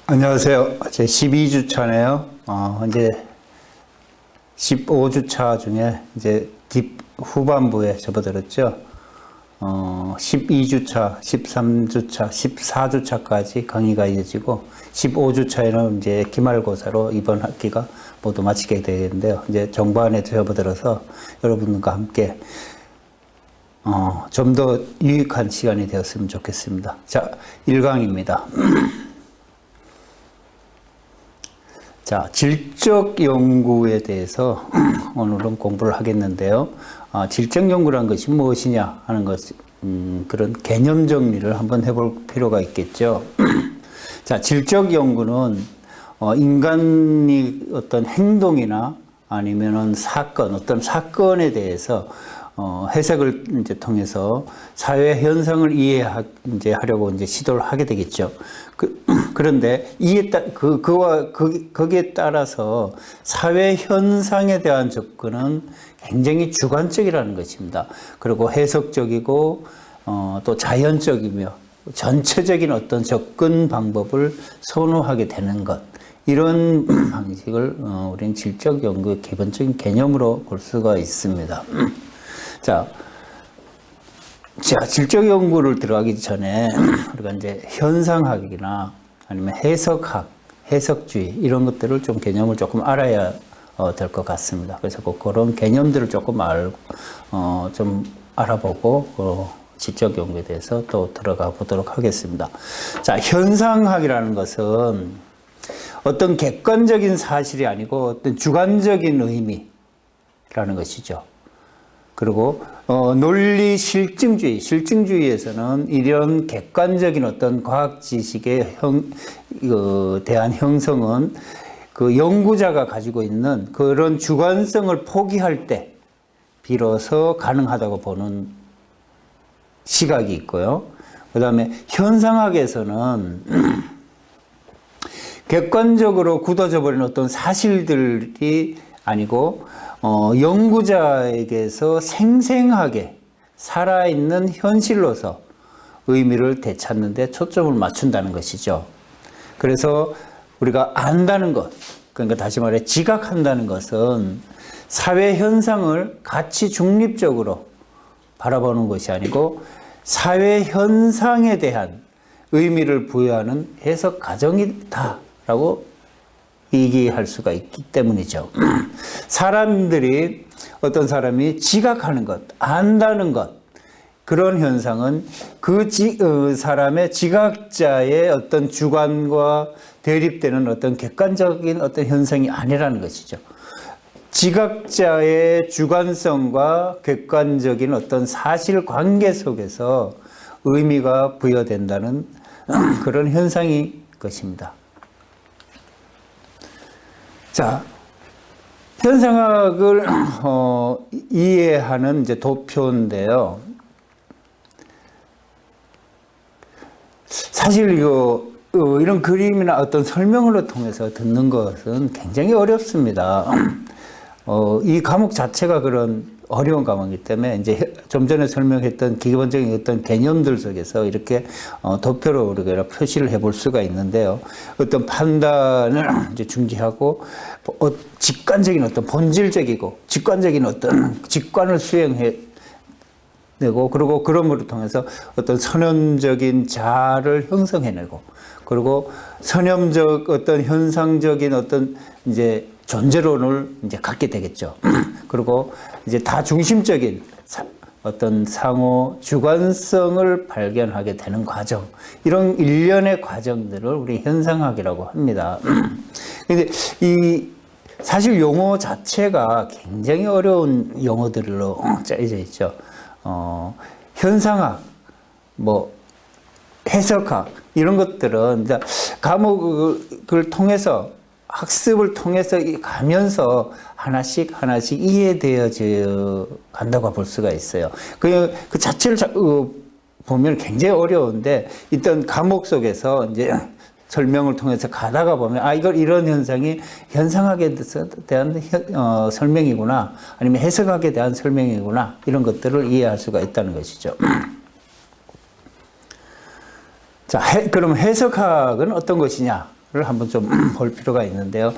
안녕하세요. 제 12주차네요. 이제 15주차 중에 이제 후반부에 접어들었죠. 12주차, 13주차, 14주차까지 강의가 이어지고 15주차에는 이제 기말고사로 이번 학기가 모두 마치게 되겠는데요. 이제 정반에 접어들어서 여러분과 함께 좀 더 유익한 시간이 되었으면 좋겠습니다. 자, 1강입니다. 자, 질적 연구에 대해서 오늘은 공부를 하겠는데요. 질적 연구란 것이 무엇이냐 하는 것, 그런 개념 정리를 한번 해볼 필요가 있겠죠. 자, 질적 연구는 인간이 어떤 행동이나 아니면은 어떤 사건에 대해서 해석을 이제 통해서 사회 현상을 이해하려고 이제 시도를 하게 되겠죠. 그런데 거기에 따라서 사회 현상에 대한 접근은 굉장히 주관적이라는 것입니다. 그리고 해석적이고 또 자연적이며 전체적인 어떤 접근 방법을 선호하게 되는 것. 이런 방식을 우리는 질적 연구의 기본적인 개념으로 볼 수가 있습니다. 자, 질적 연구를 들어가기 전에 우리가 이제 현상학이나 아니면 해석학, 해석주의 이런 것들을 좀 개념을 조금 알아야 될 것 같습니다. 그래서 그런 개념들을 조금 좀 알아보고 질적 연구에 대해서 또 들어가 보도록 하겠습니다. 자, 현상학이라는 것은 어떤 객관적인 사실이 아니고 어떤 주관적인 의미라는 것이죠. 그리고 논리 실증주의에서는 이런 객관적인 어떤 과학 지식에 대한 형성은 그 연구자가 가지고 있는 그런 주관성을 포기할 때 비로소 가능하다고 보는 시각이 있고요. 그 다음에 현상학에서는 객관적으로 굳어져 버린 어떤 사실들이 아니고 연구자에게서 생생하게 살아있는 현실로서 의미를 되찾는 데 초점을 맞춘다는 것이죠. 그래서 우리가 안다는 것, 그러니까 다시 말해 지각한다는 것은 사회 현상을 가치 중립적으로 바라보는 것이 아니고 사회 현상에 대한 의미를 부여하는 해석 과정이다라고 얘기할 수가 있기 때문이죠. 어떤 사람이 지각하는 것, 안다는 것, 그런 현상은 그 사람의 지각자의 어떤 주관과 대립되는 어떤 객관적인 어떤 현상이 아니라는 것이죠. 지각자의 주관성과 객관적인 어떤 사실관계 속에서 의미가 부여된다는 그런 현상이 것입니다. 자, 현상학을 이해하는 이제 도표인데요. 사실 이런 그림이나 어떤 설명을 통해서 듣는 것은 굉장히 어렵습니다. 이 과목 자체가 그런 어려운 과목이기 때문에 이제 좀 전에 설명했던 기본적인 어떤 개념들 속에서 이렇게 도표로 우리가 표시를 해볼 수가 있는데요. 어떤 판단을 이제 중지하고 직관적인 어떤 본질적이고 직관적인 어떤 직관을 수행해 내고 그리고 그럼으로 통해서 어떤 선언적인 자아를 형성해내고 그리고 선염적 어떤 현상적인 어떤 이제 존재론을 이제 갖게 되겠죠. 그리고 이제 다중심적인 어떤 상호 주관성을 발견하게 되는 과정, 이런 일련의 과정들을 우리 현상학이라고 합니다. 근데 사실 용어 자체가 굉장히 어려운 용어들로 짜여져 있죠. 현상학, 해석학, 이런 것들은 과목을 통해서 학습을 통해서 가면서 하나씩 이해되어져 간다고 볼 수가 있어요. 그 자체를 보면 굉장히 어려운데 일단 과목 속에서 이제 설명을 통해서 가다가 보면 이런 현상이 현상학에 대한 설명이구나, 아니면 해석학에 대한 설명이구나, 이런 것들을 이해할 수가 있다는 것이죠. 자, 그럼 해석학은 어떤 것이냐? 한번 좀 볼 필요가 있는데요.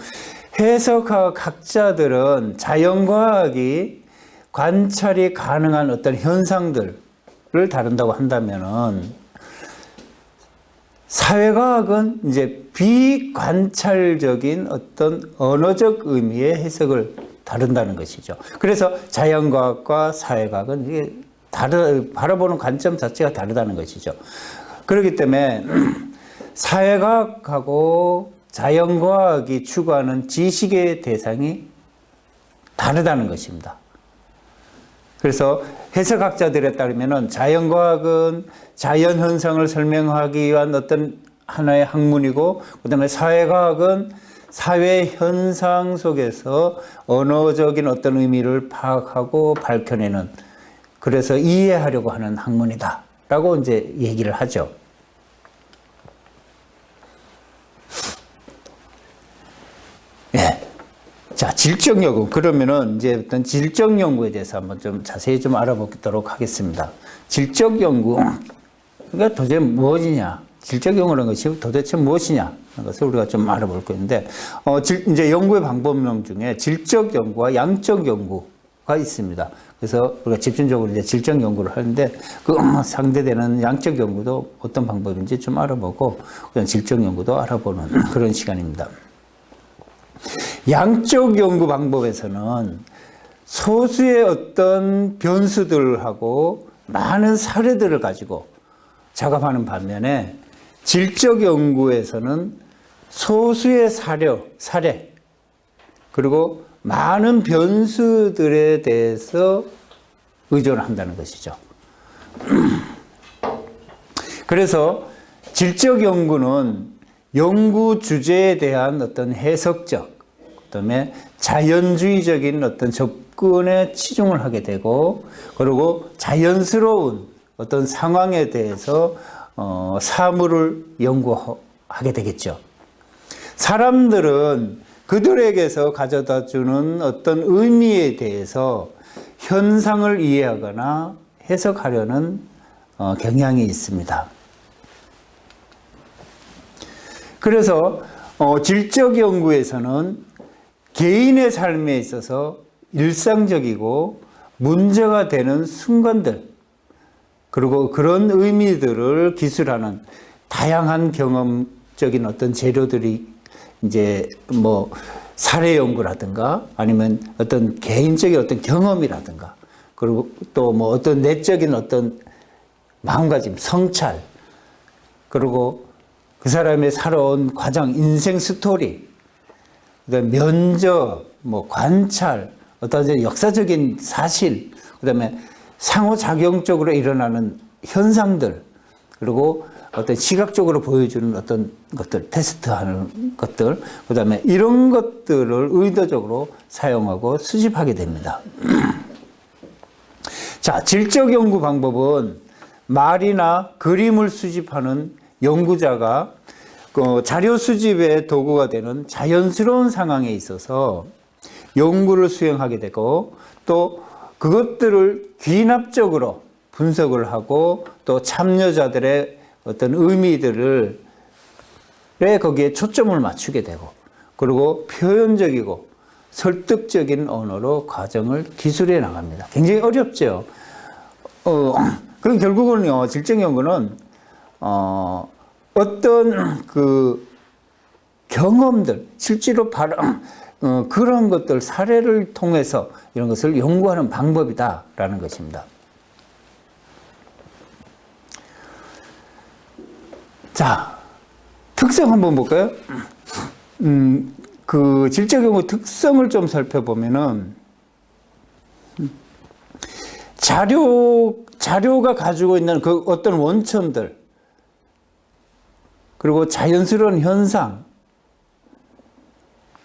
해석학자들은 자연과학이 관찰이 가능한 어떤 현상들을 다룬다고 한다면은 사회과학은 이제 비관찰적인 어떤 언어적 의미의 해석을 다룬다는 것이죠. 그래서 자연과학과 사회과학은 이게 바라보는 관점 자체가 다르다는 것이죠. 그렇기 때문에 사회과학하고 자연과학이 추구하는 지식의 대상이 다르다는 것입니다. 그래서 해석학자들에 따르면 자연과학은 자연현상을 설명하기 위한 어떤 하나의 학문이고, 그 다음에 사회과학은 사회현상 속에서 언어적인 어떤 의미를 파악하고 밝혀내는, 그래서 이해하려고 하는 학문이다 라고 이제 얘기를 하죠. 예. 자, 질적 연구. 그러면은 이제 어떤 질적 연구에 대해서 한번 좀 자세히 좀 알아보도록 하겠습니다. 질적 연구. 그러니까 도대체 무엇이냐? 질적 연구라는 것이 도대체 무엇이냐? 하는 것을 우리가 좀 알아볼 건데, 이제 연구의 방법론 중에 질적 연구와 양적 연구가 있습니다. 그래서 우리가 집중적으로 이제 질적 연구를 하는데, 그 상대되는 양적 연구도 어떤 방법인지 좀 알아보고, 그냥 질적 연구도 알아보는 그런 시간입니다. 양적 연구 방법에서는 소수의 어떤 변수들하고 많은 사례들을 가지고 작업하는 반면에 질적 연구에서는 소수의 사례 그리고 많은 변수들에 대해서 의존을 한다는 것이죠. 그래서 질적 연구는 연구 주제에 대한 어떤 해석적, 그다음에 자연주의적인 어떤 접근에 치중을 하게 되고, 그리고 자연스러운 어떤 상황에 대해서 사물을 연구하게 되겠죠. 사람들은 그들에게서 가져다 주는 어떤 의미에 대해서 현상을 이해하거나 해석하려는 경향이 있습니다. 그래서 질적 연구에서는 개인의 삶에 있어서 일상적이고 문제가 되는 순간들, 그리고 그런 의미들을 기술하는 다양한 경험적인 어떤 재료들이 이제 뭐 사례 연구라든가 아니면 어떤 개인적인 어떤 경험이라든가, 그리고 또 뭐 어떤 내적인 어떤 마음가짐, 성찰, 그리고 그 사람의 살아온 과정, 인생 스토리, 그다음에 면접, 뭐 관찰, 어떤 역사적인 사실, 그다음에 상호작용적으로 일어나는 현상들, 그리고 어떤 시각적으로 보여주는 어떤 것들, 테스트하는 것들, 그다음에 이런 것들을 의도적으로 사용하고 수집하게 됩니다. 자, 질적 연구 방법은 말이나 그림을 수집하는 연구자가 자료 수집의 도구가 되는 자연스러운 상황에 있어서 연구를 수행하게 되고, 또 그것들을 귀납적으로 분석을 하고, 또 참여자들의 어떤 의미들을 거기에 초점을 맞추게 되고, 그리고 표현적이고 설득적인 언어로 과정을 기술해 나갑니다. 굉장히 어렵죠. 그럼 결국은요, 질적 연구는 어떤 그 경험들, 실제로 그런 것들, 사례를 통해서 이런 것을 연구하는 방법이다라는 것입니다. 자, 특성 한번 볼까요? 그 질적 연구 특성을 좀 살펴보면은, 자료가 가지고 있는 그 어떤 원천들, 그리고 자연스러운 현상,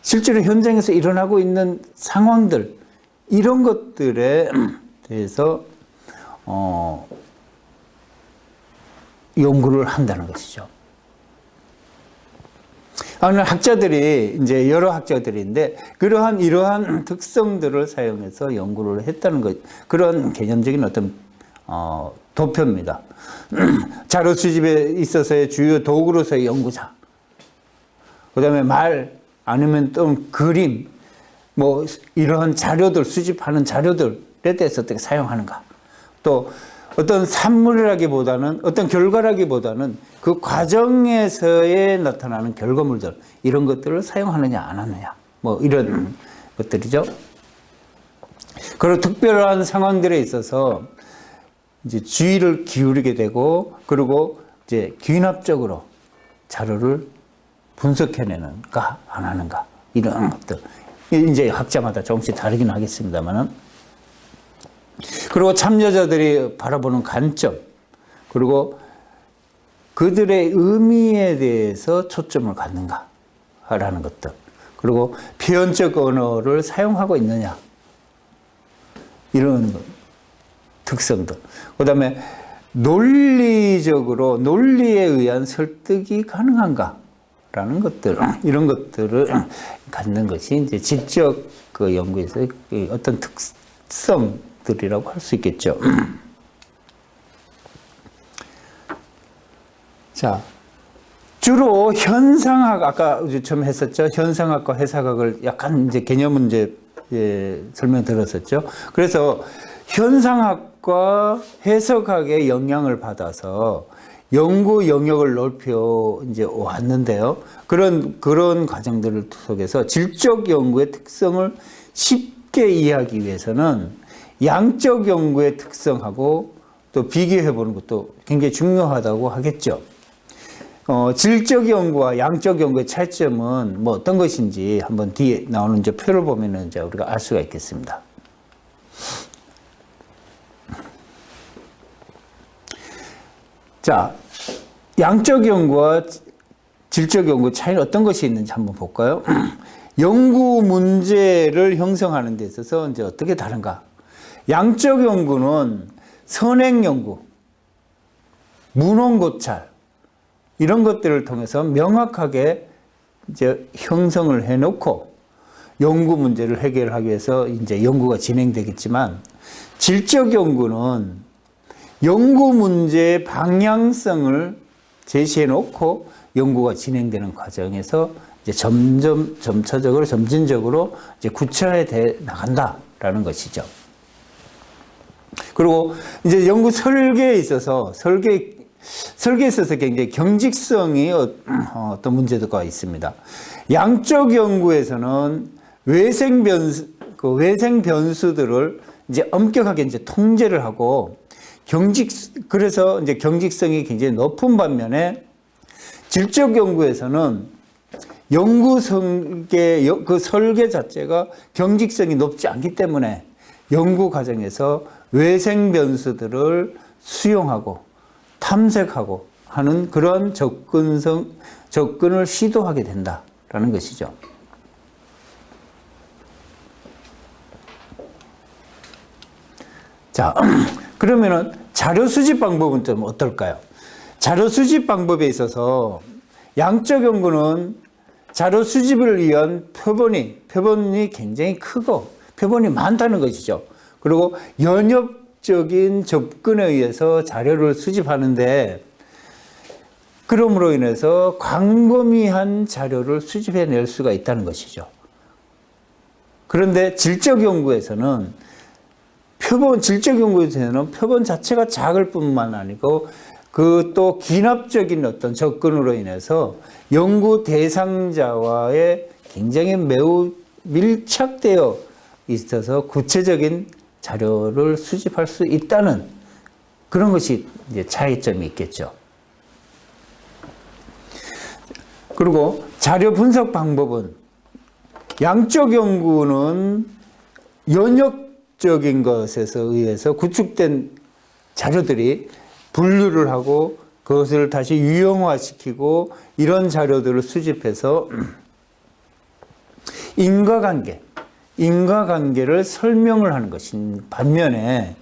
실제로 현장에서 일어나고 있는 상황들, 이런 것들에 대해서 연구를 한다는 것이죠. 오늘 학자들이 이제 여러 학자들인데 이러한 특성들을 사용해서 연구를 했다는 것, 그런 개념적인 어떤 도표입니다. 자료 수집에 있어서의 주요 도구로서의 연구자. 그다음에 말 아니면 또 그림, 뭐 이러한 자료들 수집하는 자료들에 대해서 어떻게 사용하는가. 또 어떤 산물이라기보다는 어떤 결과라기보다는 그 과정에서의 나타나는 결과물들 이런 것들을 사용하느냐 안 하느냐 뭐 이런 것들이죠. 그리고 특별한 상황들에 있어서 이제 주의를 기울이게 되고 그리고 이제 귀납적으로 자료를 분석해내는가 안 하는가 이런 것들 이제 학자마다 조금씩 다르긴 하겠습니다만은 그리고 참여자들이 바라보는 관점 그리고 그들의 의미에 대해서 초점을 갖는가라는 것들 그리고 표현적 언어를 사용하고 있느냐 이런 특성들 그 다음에 논리적으로 논리에 의한 설득이 가능한가라는 것들 이런 것들을 갖는 것이 이제 지적 그 연구에서 어떤 특성들이라고 할 수 있겠죠. 자, 주로 현상학 아까 처음 했었죠. 현상학과 해석학을 약간 이제 개념은 이제 설명드렸었죠. 그래서 현상학과 해석학의 영향을 받아서 연구 영역을 넓혀 이제 왔는데요. 그런 과정들 속에서 질적 연구의 특성을 쉽게 이해하기 위해서는 양적 연구의 특성하고 또 비교해 보는 것도 굉장히 중요하다고 하겠죠. 질적 연구와 양적 연구의 차이점은 뭐 어떤 것인지 한번 뒤에 나오는 이제 표를 보면은 이제 우리가 알 수가 있겠습니다. 자, 양적 연구와 질적 연구 차이는 어떤 것이 있는지 한번 볼까요? 연구 문제를 형성하는 데 있어서 이제 어떻게 다른가? 양적 연구는 선행 연구, 문헌 고찰 이런 것들을 통해서 명확하게 이제 형성을 해놓고 연구 문제를 해결하기 위해서 이제 연구가 진행되겠지만 질적 연구는 연구 문제의 방향성을 제시해 놓고 연구가 진행되는 과정에서 이제 점차적으로 점진적으로 이제 구체화돼 나간다라는 것이죠. 그리고 이제 연구 설계에 있어서 굉장히 경직성이 어떤 문제가 있습니다. 양적 연구에서는 외생 변수들을 이제 엄격하게 이제 통제를 하고 그래서 이제 경직성이 굉장히 높은 반면에 질적 연구에서는 연구 설계, 그 설계 자체가 경직성이 높지 않기 때문에 연구 과정에서 외생 변수들을 수용하고 탐색하고 하는 그런 접근을 시도하게 된다라는 것이죠. 자, 그러면은 자료 수집 방법은 좀 어떨까요? 자료 수집 방법에 있어서 양적 연구는 자료 수집을 위한 표본이 굉장히 크고 표본이 많다는 것이죠. 그리고 연역적인 접근에 의해서 자료를 수집하는데 그럼으로 인해서 광범위한 자료를 수집해낼 수가 있다는 것이죠. 그런데 질적 연구에서는 표본 자체가 작을 뿐만 아니고 그 또 기납적인 어떤 접근으로 인해서 연구 대상자와의 굉장히 매우 밀착되어 있어서 구체적인 자료를 수집할 수 있다는 그런 것이 이제 차이점이 있겠죠. 그리고 자료 분석 방법은 양적 연구는 연역적인 것에서 의해서 구축된 자료들이 분류를 하고 그것을 다시 유형화시키고 이런 자료들을 수집해서 인과관계를 설명을 하는 것인 반면에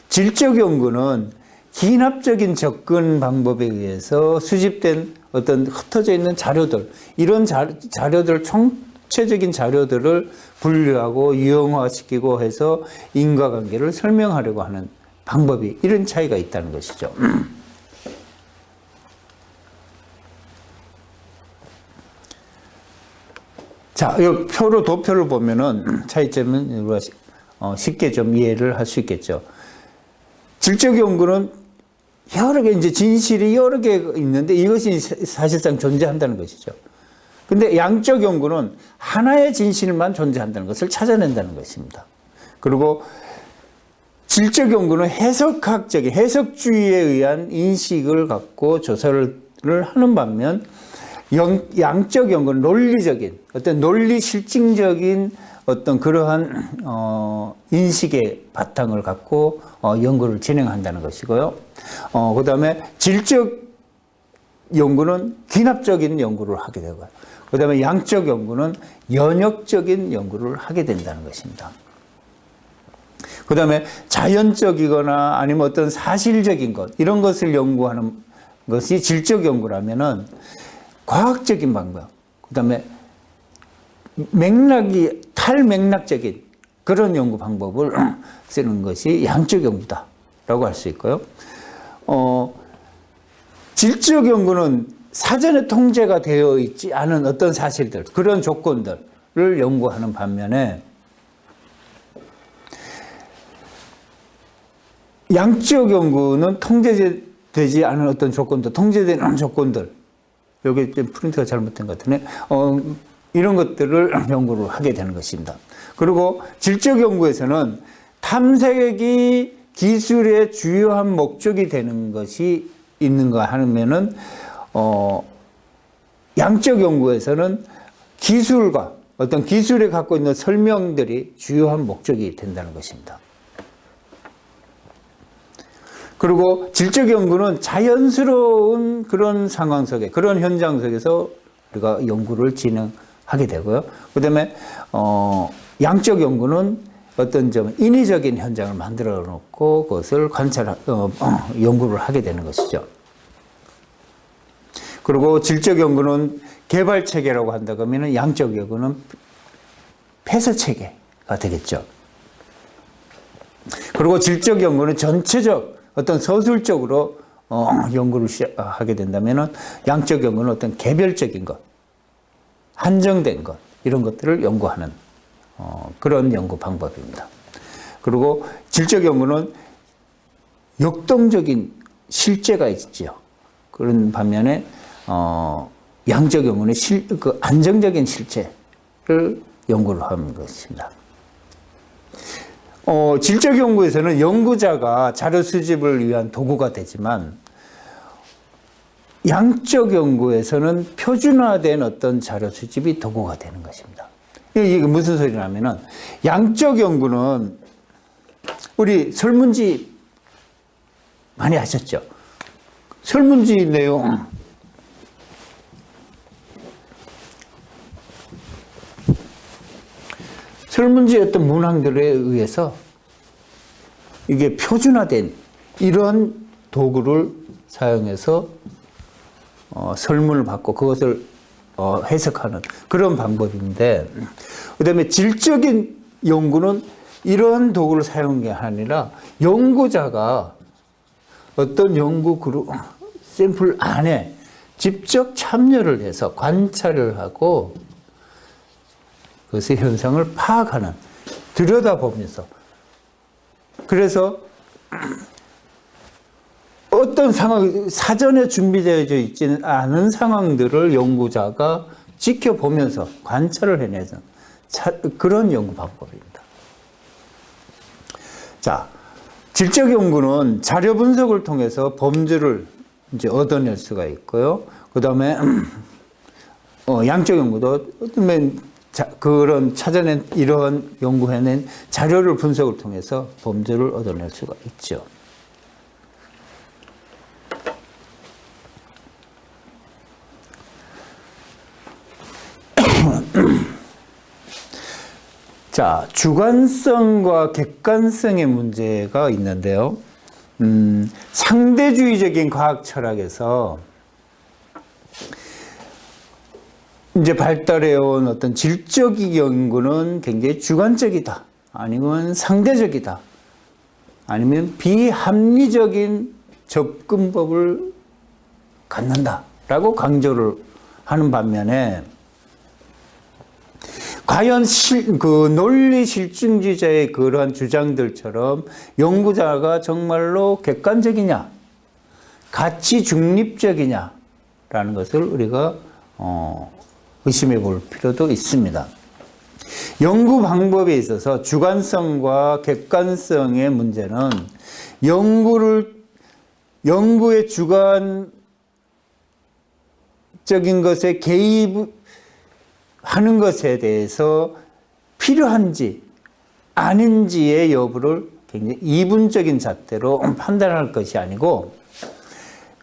질적 연구는 기납적인 접근 방법에 의해서 수집된 어떤 흩어져 있는 자료들 이런 자료들 총체적인 자료들을 분류하고 유형화시키고 해서 인과관계를 설명하려고 하는 방법이 이런 차이가 있다는 것이죠. 자, 이 표로 도표를 보면은 차이점은 우리가 쉽게 좀 이해를 할 수 있겠죠. 질적 연구는 여러 개 이제 진실이 여러 개 있는데 이것이 사실상 존재한다는 것이죠. 근데 양적 연구는 하나의 진실만 존재한다는 것을 찾아낸다는 것입니다. 그리고 질적 연구는 해석학적인 해석주의에 의한 인식을 갖고 조사를 하는 반면 양적 연구는 논리적인 어떤 논리 실증적인 어떤 그러한 인식의 바탕을 갖고 연구를 진행한다는 것이고요. 그다음에 질적 연구는 귀납적인 연구를 하게 되고요. 그다음에 양적 연구는 연역적인 연구를 하게 된다는 것입니다. 그다음에 자연적이거나 아니면 어떤 사실적인 것 이런 것을 연구하는 것이 질적 연구라면은 과학적인 방법, 그다음에 맥락이 탈맥락적인 그런 연구 방법을 쓰는 것이 양적 연구다라고 할 수 있고요. 질적 연구는 사전에 통제가 되어 있지 않은 어떤 사실들, 그런 조건들을 연구하는 반면에 양적 연구는 통제되지 않은 어떤 조건들, 통제되는 조건들, 여기 좀 프린트가 잘못된 것 같으네. 이런 것들을 연구를 하게 되는 것입니다. 그리고 질적 연구에서는 탐색이 기술의 주요한 목적이 되는 것이 있는가 하면은 양적 연구에서는 기술과 어떤 기술에 갖고 있는 설명들이 주요한 목적이 된다는 것입니다. 그리고 질적 연구는 자연스러운 그런 상황 속에, 그런 현장 속에서 우리가 연구를 진행하게 되고요. 그 다음에, 양적 연구는 어떤 좀 인위적인 현장을 만들어 놓고 그것을 연구를 하게 되는 것이죠. 그리고 질적 연구는 개발 체계라고 한다고 하면 양적 연구는 폐쇄 체계가 되겠죠. 그리고 질적 연구는 전체적 어떤 서술적으로 연구를 하게 된다면 양적 연구는 어떤 개별적인 것, 한정된 것 이런 것들을 연구하는 그런 연구 방법입니다. 그리고 질적 연구는 역동적인 실제가 있죠. 그런 반면에 양적 연구는 그 안정적인 실체를 연구를 하는 것입니다. 질적 연구에서는 연구자가 자료 수집을 위한 도구가 되지만 양적 연구에서는 표준화된 어떤 자료 수집이 도구가 되는 것입니다. 이게 무슨 소리냐면은 양적 연구는 우리 설문지 많이 하셨죠? 설문지 내용 설문지의 어떤 문항들에 의해서 이게 표준화된 이러한 도구를 사용해서 설문을 받고 그것을 해석하는 그런 방법인데, 그다음에 질적인 연구는 이러한 도구를 사용한 게 아니라 연구자가 어떤 연구 그룹 샘플 안에 직접 참여를 해서 관찰을 하고 그것의 현상을 파악하는, 들여다보면서, 그래서 어떤 상황, 사전에 준비되어 있지는 않은 상황들을 연구자가 지켜보면서 관찰을 해내는 그런 연구 방법입니다. 자, 질적 연구는 자료 분석을 통해서 범주를 이제 얻어낼 수가 있고요. 그 다음에 양적 연구도 그런 찾아낸 이러한 연구해낸 자료를 분석을 통해서 범주를 얻어낼 수가 있죠. 자, 주관성과 객관성의 문제가 있는데요. 상대주의적인 과학 철학에서 이제 발달해온 어떤 질적 연구는 굉장히 주관적이다, 아니면 상대적이다, 아니면 비합리적인 접근법을 갖는다라고 강조를 하는 반면에 과연 그 논리 실증주의자의 그러한 주장들처럼 연구자가 정말로 객관적이냐, 가치 중립적이냐라는 것을 우리가 의심해 볼 필요도 있습니다. 연구 방법에 있어서 주관성과 객관성의 문제는 연구의 주관적인 것에 개입하는 것에 대해서 필요한지 아닌지의 여부를 굉장히 이분적인 잣대로 판단할 것이 아니고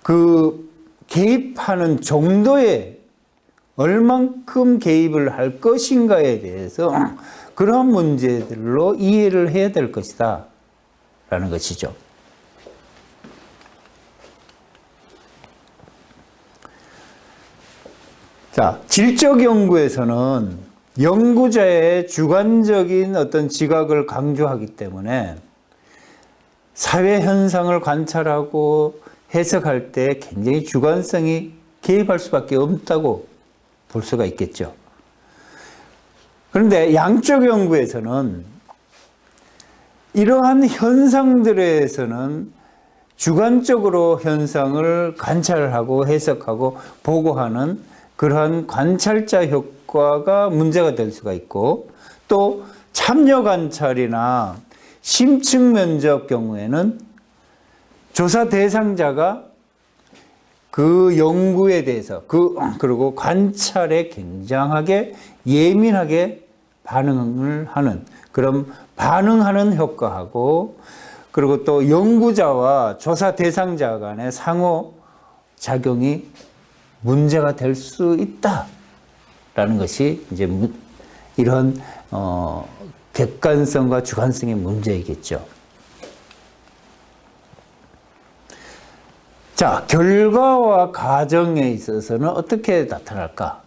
그 개입하는 정도에 얼만큼 개입을 할 것인가에 대해서 그러한 문제들로 이해를 해야 될 것이다 라는 것이죠. 자, 질적 연구에서는 연구자의 주관적인 어떤 지각을 강조하기 때문에 사회 현상을 관찰하고 해석할 때 굉장히 주관성이 개입할 수밖에 없다고 볼 수가 있겠죠. 그런데 양적 연구에서는 이러한 현상들에서는 주관적으로 현상을 관찰하고 해석하고 보고하는 그러한 관찰자 효과가 문제가 될 수가 있고, 또 참여 관찰이나 심층 면접 경우에는 조사 대상자가 그 연구에 대해서 그리고 관찰에 굉장하게 예민하게 반응을 하는 그런 반응하는 효과하고, 그리고 또 연구자와 조사 대상자 간의 상호 작용이 문제가 될 수 있다라는 것이 이제 이런 객관성과 주관성의 문제이겠죠. 자, 결과와 과정에 있어서는 어떻게 나타날까?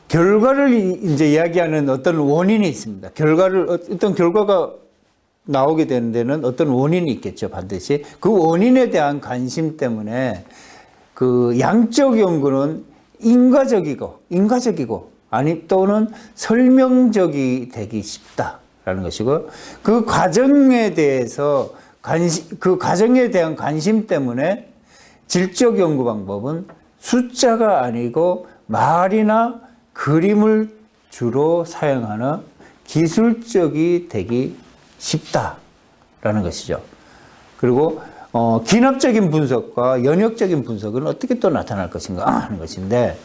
결과를 이제 이야기하는 어떤 원인이 있습니다. 어떤 결과가 나오게 되는 데는 어떤 원인이 있겠죠, 반드시. 그 원인에 대한 관심 때문에 그 양적 연구는 인과적이고 아니 또는 설명적이 되기 쉽다라는 것이고, 그 과정에 대한 관심 때문에 질적 연구 방법은 숫자가 아니고 말이나 그림을 주로 사용하는 기술적이 되기 쉽다라는 것이죠. 그리고 기납적인 분석과 연역적인 분석은 어떻게 또 나타날 것인가 하는 것인데,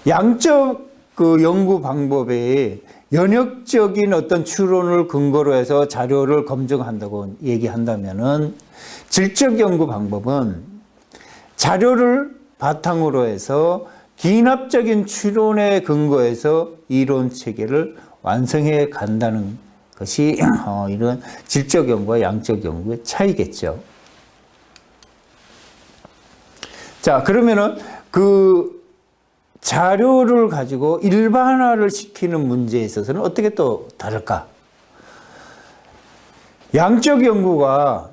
양적 그 연구 방법에 연역적인 어떤 추론을 근거로 해서 자료를 검증한다고 얘기한다면은, 질적 연구 방법은 자료를 바탕으로 해서 기납적인 추론에 근거해서 이론 체계를 완성해 간다는 것이 이런 질적 연구와 양적 연구의 차이겠죠. 자, 그러면은 그 자료를 가지고 일반화를 시키는 문제에 있어서는 어떻게 또 다를까? 양적 연구가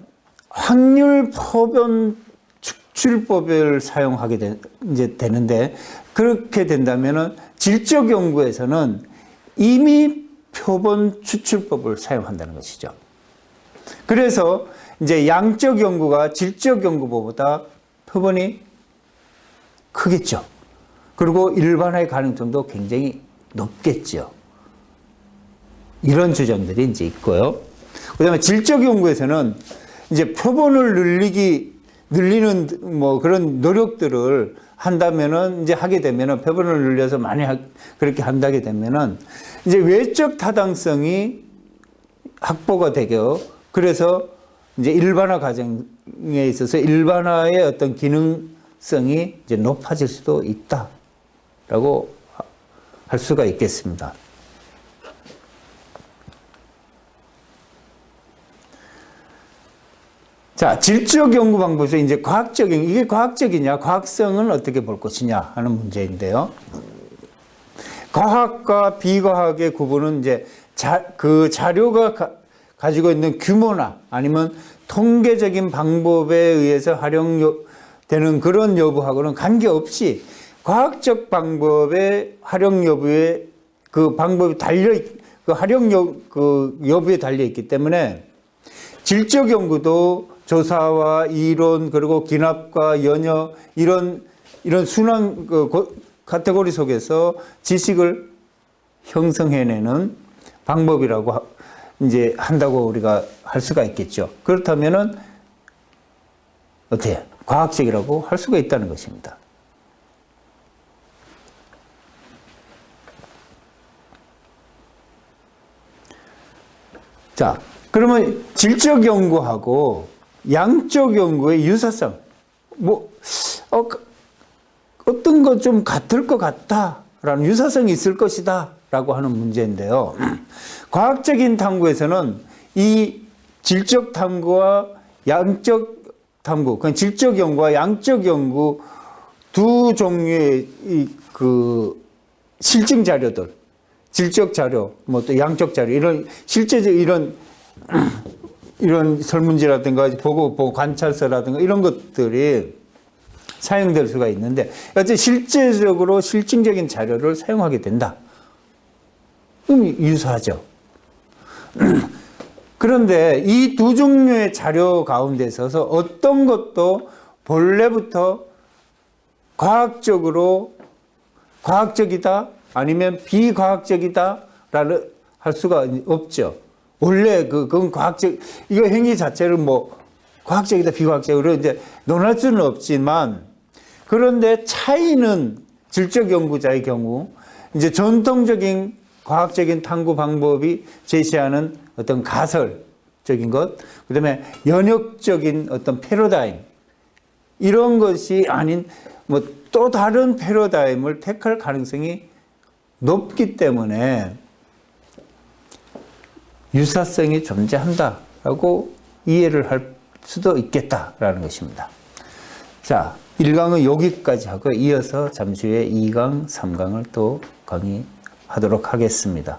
확률 표본 추출법을 사용하게 이제 되는데, 그렇게 된다면은 질적 연구에서는 이미 표본 추출법을 사용한다는 것이죠. 그래서 이제 양적 연구가 질적 연구보다 표본이 크겠죠. 그리고 일반화의 가능성도 굉장히 높겠죠. 이런 주장들이 이제 있고요. 그 다음에 질적 연구에서는 이제 표본을 늘리는 뭐 그런 노력들을 한다면은, 이제 하게 되면은, 표본을 늘려서 많이 그렇게 한다게 되면은 이제 외적 타당성이 확보가 되고, 그래서 이제 일반화 과정에 있어서 일반화의 어떤 기능성이 이제 높아질 수도 있다라고 할 수가 있겠습니다. 자, 질적 연구 방법에서 이제 이게 과학적이냐, 과학성은 어떻게 볼 것이냐 하는 문제인데요. 과학과 비과학의 구분은 이제 그 자료가 가지고 있는 규모나 아니면 통계적인 방법에 의해서 활용되는 그런 여부하고는 관계없이 과학적 방법의 활용 여부에 그 방법이 그 활용 여부에 달려 있기 때문에 질적 연구도 조사와 이론 그리고 기납과 연역 이런 순환 카테고리 속에서 지식을 형성해내는 방법이라고 이제 한다고 우리가 할 수가 있겠죠. 그렇다면은 어떻게 과학적이라고 할 수가 있다는 것입니다. 자, 그러면 질적 연구하고 양적 연구의 유사성, 어떤 것 좀 같을 것 같다라는 유사성이 있을 것이다 라고 하는 문제인데요. 과학적인 탐구에서는 이 질적 탐구와 양적 탐구, 그러니까 질적 연구와 양적 연구 두 종류의 실증 자료들, 질적 자료, 또 양적 자료, 이런 실제적 이런 설문지라든가 보고 관찰서라든가 이런 것들이 사용될 수가 있는데, 어쨌든 실제적으로 실증적인 자료를 사용하게 된다. 그럼 유사하죠. 그런데 이 두 종류의 자료 가운데 있어서 어떤 것도 본래부터 과학적이다 아니면 비과학적이다라는 할 수가 없죠. 원래 그건 이거 행위 자체를 과학적이다 비과학적으로 이제 논할 수는 없지만, 그런데 차이는 질적 연구자의 경우 이제 전통적인 과학적인 탐구 방법이 제시하는 어떤 가설적인 것, 그다음에 연역적인 어떤 패러다임, 이런 것이 아닌 또 다른 패러다임을 택할 가능성이 높기 때문에 유사성이 존재한다라고 이해를 할 수도 있겠다라는 것입니다. 자, 1강은 여기까지 하고 이어서 잠시 후에 2강, 3강을 또 강의하도록 하겠습니다.